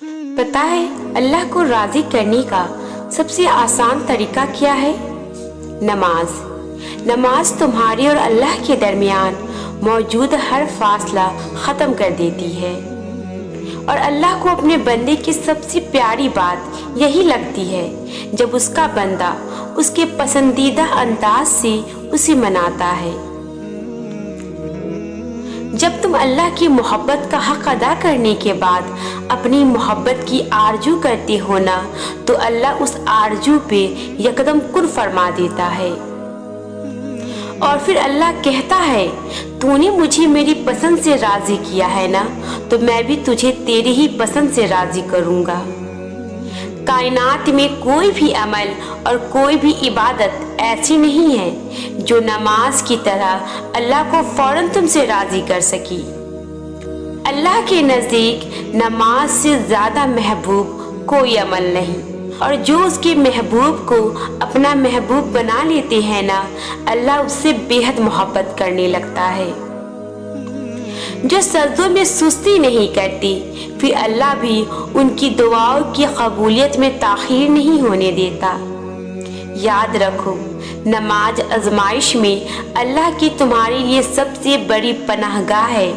पता है अल्लाह को राजी करने का सबसे आसान तरीका क्या है? नमाज। नमाज तुम्हारे और अल्लाह के दरमियान मौजूद हर फासला ख़त्म कर देती है। और अल्लाह को अपने बंदे की सबसे प्यारी बात यही लगती है जब उसका बंदा उसके पसंदीदा अंदाज से उसे मनाता है। जब तुम अल्लाह की मोहब्बत का हक अदा करने के बाद अपनी मोहब्बत की आरजू करते हो ना, तो अल्लाह उस आरजू पे यकदम कुन फरमा देता है। और फिर अल्लाह कहता है, तूने मुझे मेरी पसंद से राजी किया है ना, तो मैं भी तुझे तेरी ही पसंद से राजी करूँगा। कायनात में कोई भी अमल और कोई भी इबादत ऐसी नहीं है जो नमाज की तरह अल्लाह को फौरन तुमसे राजी कर सकी। अल्लाह के नज़दीक नमाज से ज़्यादा महबूब कोई अमल नहीं, और जो उसके महबूब को अपना महबूब बना लेते हैं ना, अल्लाह उससे बेहद मोहब्बत करने लगता है। जो सजदों में सुस्ती नहीं करती, फिर अल्लाह भी उनकी दुआओं की कबूलियत में ताख़ीर नहीं होने देता। याद रखो, नमाज आज़माइश में अल्लाह की तुम्हारे लिए सबसे बड़ी पनाहगाह है,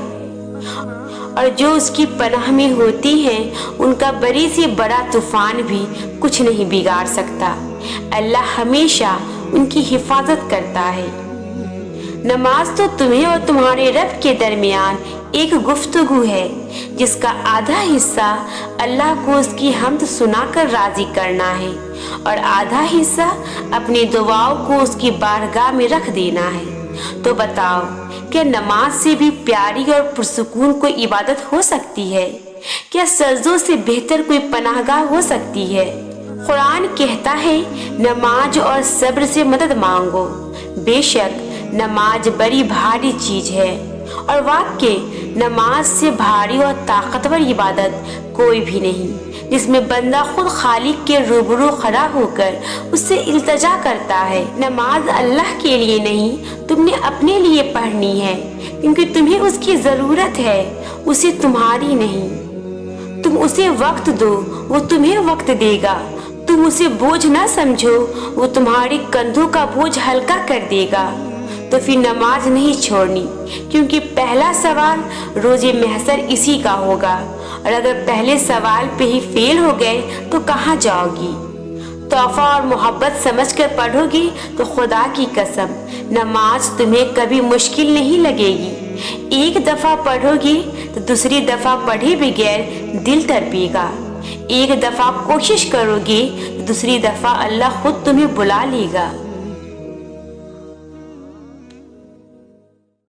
और जो उसकी पनाह में होती हैं उनका बड़ी से बड़ा तूफान भी कुछ नहीं बिगाड़ सकता। अल्लाह हमेशा उनकी हिफाजत करता है। नमाज तो तुम्हें और तुम्हारे रब के दरमियान एक गुफ्तगू है, जिसका आधा हिस्सा अल्लाह को उसकी हम्द सुनाकर राजी करना है, और आधा हिस्सा अपनी दुआओं को उसकी बारगाह में रख देना है। तो बताओ, क्या नमाज से भी प्यारी और पुरसुकून कोई इबादत हो सकती है? क्या सजदों से बेहतर कोई पनाहगाह हो सकती है? कुरान कहता है, नमाज और सब्र से मदद मांगो। बेशक नमाज बड़ी भारी चीज है, और वाकई नमाज से भारी और ताकतवर इबादत कोई भी नहीं, जिसमें बंदा खुद खालिक के रूबरू खड़ा होकर उससे इल्तिजा करता है। नमाज अल्लाह के लिए नहीं, तुमने अपने लिए पढ़नी है, क्योंकि तुम्हें उसकी ज़रूरत है, उसे तुम्हारी नहीं। तुम उसे वक्त दो, वो तुम्हें वक्त देगा। तुम उसे बोझ ना समझो, वो तुम्हारे कंधों का बोझ हल्का कर देगा। तो फिर नमाज नहीं छोड़नी, क्योंकि पहला सवाल रोज़े महशर इसी का होगा, और अगर पहले सवाल पे ही फेल हो गए तो कहाँ जाओगी? तोहफा और मोहब्बत समझकर पढ़ोगी तो खुदा की कसम नमाज तुम्हें कभी मुश्किल नहीं लगेगी। एक दफ़ा पढ़ोगी तो दूसरी दफ़ा पढ़े बगैर दिल तड़पेगा। एक दफ़ा कोशिश करोगे तो दूसरी दफ़ा अल्लाह खुद तुम्हें बुला लेगा।